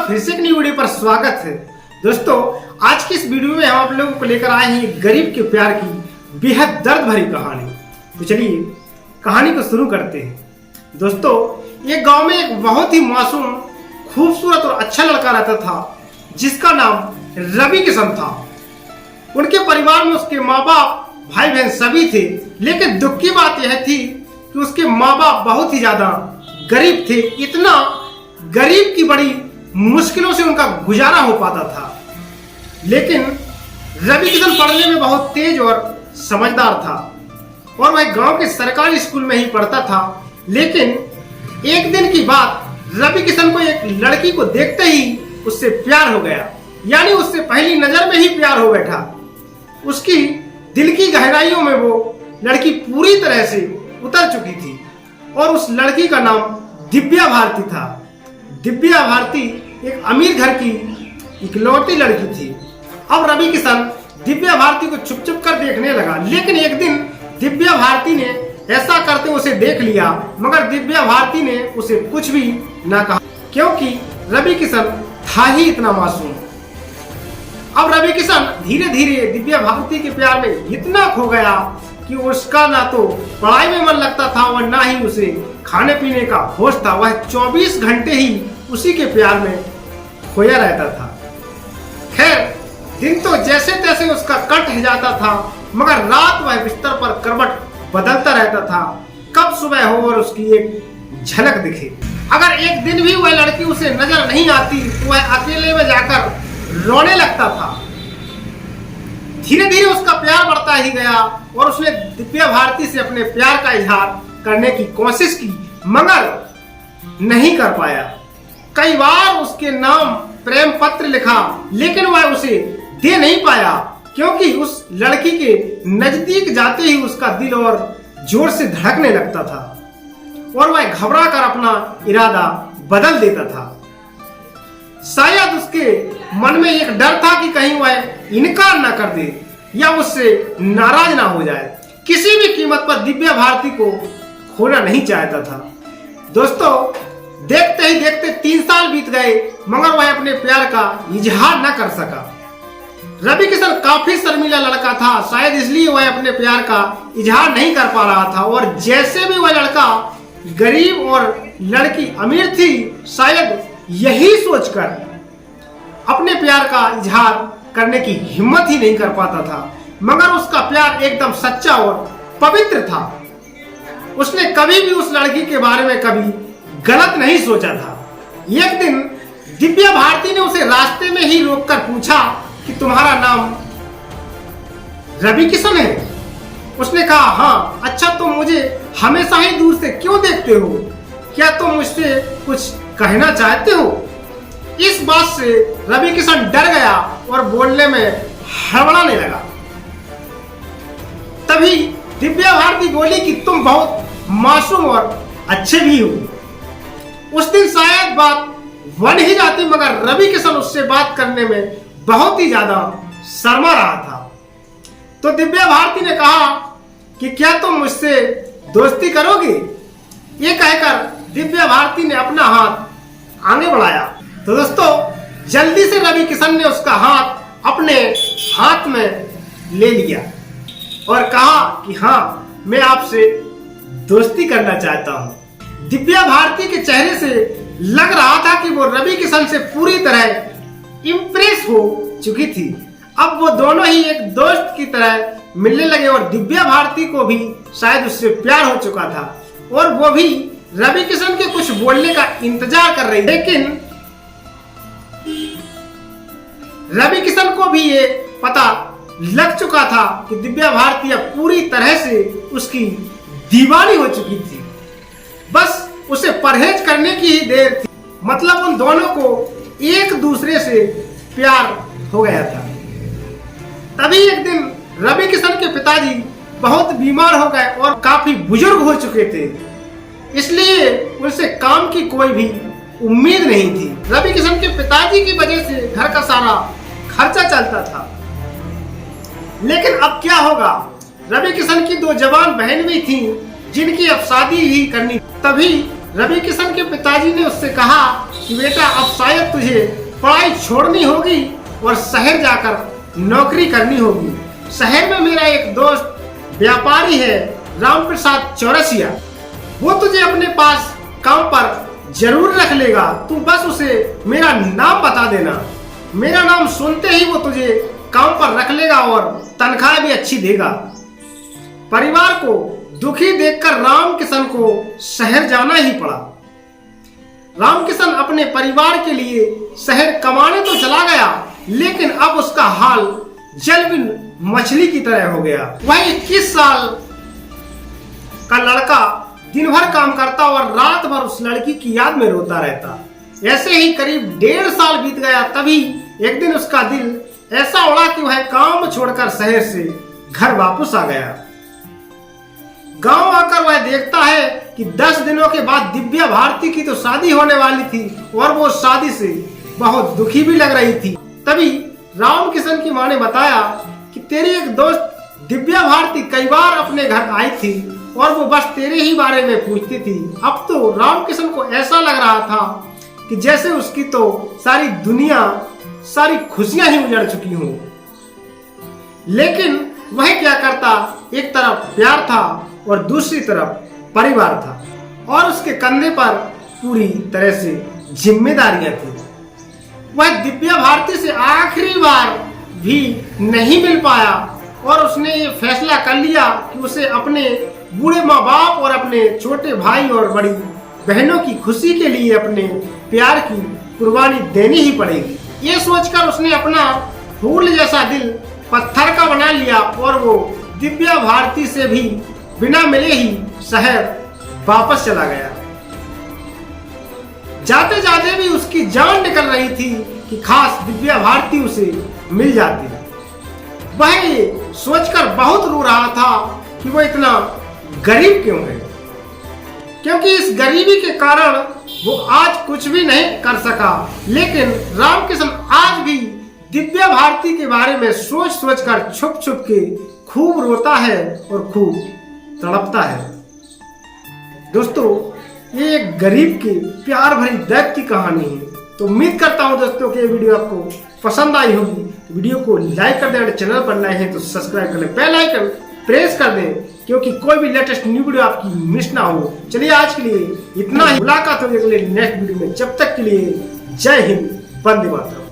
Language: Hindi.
फिर से एक नई वीडियो पर स्वागत है। दोस्तों, आज की इस वीडियो में हम आप लोगों को लेकर आए हैं गरीब के प्यार की बेहद दर्द भरी कहानी। तो चलिए कहानी को शुरू करते हैं। दोस्तों, एक गांव में एक बहुत ही मासूम, खूबसूरत और अच्छा लड़का रहता था जिसका नाम रवि किशन था। उनके परिवार में उसके माँ बाप, भाई बहन सभी थे, लेकिन दुख की बात यह थी कि उसके माँ बाप बहुत ही ज्यादा गरीब थे। इतना गरीब की बड़ी मुश्किलों से उनका गुजारा हो पाता था। लेकिन रवि किशन पढ़ने में बहुत तेज और समझदार था और वह गांव के सरकारी स्कूल में ही पढ़ता था। लेकिन एक दिन की बात, रवि किशन को एक लड़की को देखते ही उससे प्यार हो गया, यानी उससे पहली नजर में ही प्यार हो बैठा। उसकी दिल की गहराइयों में वो लड़की पूरी तरह से उतर चुकी थी और उस लड़की का नाम दिव्या भारती था। दिव्या भारती एक अमीर घर की इकलौती लड़की थी। अब रवि किशन दिव्या भारती को छुप छुप कर देखने लगा, लेकिन एक दिन दिव्या भारती ने ऐसा करते उसे देख लिया, मगर दिव्या भारती ने उसे कुछ भी ना कहा, क्योंकि रवि किशन था ही इतना मासूम। अब रवि किशन धीरे धीरे दिव्या भारती के प्यार में इतना खो गया कि उसका ना तो पढ़ाई में मन लगता था और ना ही उसे खाने पीने का होश था। वह 24 घंटे ही उसी के प्यार में खोया रहता था। खैर, दिन तो जैसे तैसे उसका कट जाता था, मगर रात वह बिस्तर पर करवट बदलता रहता था, कब सुबह हो और उसकी एक झलक दिखे। अगर एक दिन भी वह लड़की उसे नजर नहीं आती तो वह अकेले में जाकर रोने लगता था। धीरे धीरे उसका प्यार बढ़ता ही गया और उसने दिव्या भारती से अपने प्यार का इजहार करने की कोशिश की, मगर नहीं कर पाया। कई बार उसके नाम प्रेम पत्र लिखा, लेकिन वह उसे दे नहीं पाया, क्योंकि उस लड़की के नजदीक जाते ही उसका दिल और जोर से धड़कने लगता था और वह घबरा कर अपना इरादा बदल देता था। शायद उसके मन में एक डर था कि कहीं वह इनकार ना कर दे या उससे नाराज ना हो जाए। किसी भी कीमत पर दिव्या भारती को खोना नहीं चाहता था। दोस्तों, देखते ही देखते 3 साल बीत गए, मगर वह अपने प्यार का इजहार न कर सका। रवि किशन काफी शर्मीला लड़का था, शायद इसलिए वह अपने प्यार का इजहार नहीं कर पा रहा था। और जैसे भी वह लड़का गरीब और लड़की अमीर थी, शायद यही सोचकर अपने प्यार का इजहार करने की हिम्मत ही नहीं कर पाता था। मगर उसका प्यार एकदम सच्चा और पवित्र था। उसने कभी भी उस लड़की के बारे में कभी गलत नहीं सोचा था। एक दिन दिव्या भारती ने उसे रास्ते में ही रोककर पूछा कि तुम्हारा नाम रवि किशन है? उसने कहा, हाँ। अच्छा, तुम मुझे हमेशा ही दूर से क्यों देखते हो? क्या तुम मुझसे कुछ कहना चाहते हो? इस बात से रवि किशन डर गया और बोलने में हड़बड़ाने लगा। तभी दिव्या भारती बोली कि तुम बहुत मासूम और अच्छे भी हो। उस दिन शायद बात बन ही जाती, मगर रवि किशन उससे बात करने में बहुत ही ज्यादा शर्मा रहा था। तो दिव्या भारती ने कहा कि क्या तुम मुझसे दोस्ती करोगे? ये कहकर दिव्या भारती ने अपना हाथ आगे बढ़ाया। तो दोस्तों, जल्दी से रवि किशन ने उसका हाथ अपने हाथ में ले लिया और कहा कि हाँ, मैं आपसे दोस्ती करना चाहता हूँ। दिव्या भारती के चेहरे से लग रहा था कि वो रवि किशन से पूरी तरह इम्प्रेस हो चुकी थी। अब वो दोनों ही एक दोस्त की तरह मिलने लगे और दिव्या भारती को भी शायद उससे प्यार हो चुका था और वो भी रवि किशन के कुछ बोलने का इंतजार कर रही। लेकिन रवि किशन को भी ये पता लग चुका था कि दिव्या भारती अब पूरी तरह से उसकी दीवानी हो चुकी थी। बस उसे परहेज करने की ही देर थी। मतलब उन दोनों को एक दूसरे से प्यार हो गया था। तभी एक दिन रवि किशन के पिताजी बहुत बीमार हो गए और काफी बुजुर्ग हो चुके थे, इसलिए उनसे काम की कोई भी उम्मीद नहीं थी। रवि किशन के पिताजी की वजह से घर का सारा खर्चा चलता था। लेकिन अब क्या होगा? रवि किशन की 2 जवान बहन भी थी जिनकी अब शादी ही करनी। तभी रवि किशन के पिताजी ने उससे कहा कि बेटा अब शायद तुझे पढ़ाई छोड़नी होगी और शहर जाकर नौकरी करनी होगी। शहर में मेरा एक दोस्त व्यापारी है रामप्रसाद चौरसिया, वो तुझे अपने पास काम पर जरूर रख लेगा। तू बस उसे मेरा नाम बता देना, मेरा नाम सुनते ही वो तुझे काम पर रख लेगा और तनख्वाह भी अच्छी देगा। परिवार को दुखी देखकर रामकिशन को शहर जाना ही पड़ा। रामकिशन अपने परिवार के लिए शहर कमाने तो चला गया, लेकिन अब उसका हाल जलबिन मछली की तरह हो गया। वह 21 साल का लड़का दिन भर काम करता और रात भर उस लड़की की याद में रोता रहता। ऐसे ही करीब 1.5 साल बीत गया। तभी एक दिन उसका दिल ऐसा उड़ा कि वह काम छोड़कर शहर से घर वापस आ गया। गांव आकर वह देखता है कि 10 दिनों के बाद दिव्या भारती की तो शादी होने वाली थी और वो शादी से बहुत दुखी भी लग रही थी। तभी रामकिशन की मां ने बताया कि तेरी एक दोस्त दिव्या भारती कई बार अपने घर आई थी और वो बस तेरे ही बारे में पूछती थी। अब तो रामकिशन को ऐसा लग रहा था कि जैसे उसकी तो सारी दुनिया, सारी खुशियां ही उजड़ चुकी हों। लेकिन वह क्या करता, एक तरफ प्यार था और दूसरी तरफ परिवार था और उसके कंधे पर पूरी तरह से जिम्मेदारियां थी। वह दिव्या भारती से आखिरी बार भी नहीं मिल पाया और उसने ये फैसला कर लिया कि उसे अपने बूढ़े माँ बाप और अपने छोटे भाई और बड़ी बहनों की खुशी के लिए अपने प्यार की कुर्बानी देनी ही पड़ेगी। ये सोचकर उसने अपना फूल जैसा दिल पत्थर का बना लिया और वो दिव्या भारती से भी बिना मिले ही शहर वापस चला गया। जाते जाते भी उसकी जान निकल रही थी कि खास दिव्या भारती उसे मिल जाती। वह ये सोचकर बहुत रो रहा था कि वो इतना गरीब क्यों है, क्योंकि इस गरीबी के कारण वो आज कुछ भी नहीं कर सका। लेकिन रामकिशन आज भी दिव्या भारती के बारे में सोच सोच कर छुप छुप के खूब रोता है और खूब तड़पता है। दोस्तों, ये एक गरीब के प्यार भरी दर्द की कहानी है। तो उम्मीद करता हूँ दोस्तों कि ये वीडियो आपको पसंद आई होगी। तो वीडियो को लाइक कर दें, चैनल पर नए हैं तो सब्सक्राइब कर लें, बेल आइकन प्रेस कर दें क्योंकि कोई भी लेटेस्ट न्यू वीडियो आपकी मिस ना हो। चलिए आज के लिए इतना ही, मुलाकात होगी अगले नेक्स्ट वीडियो में। जब तक के लिए जय हिंद, वंदे मातरम।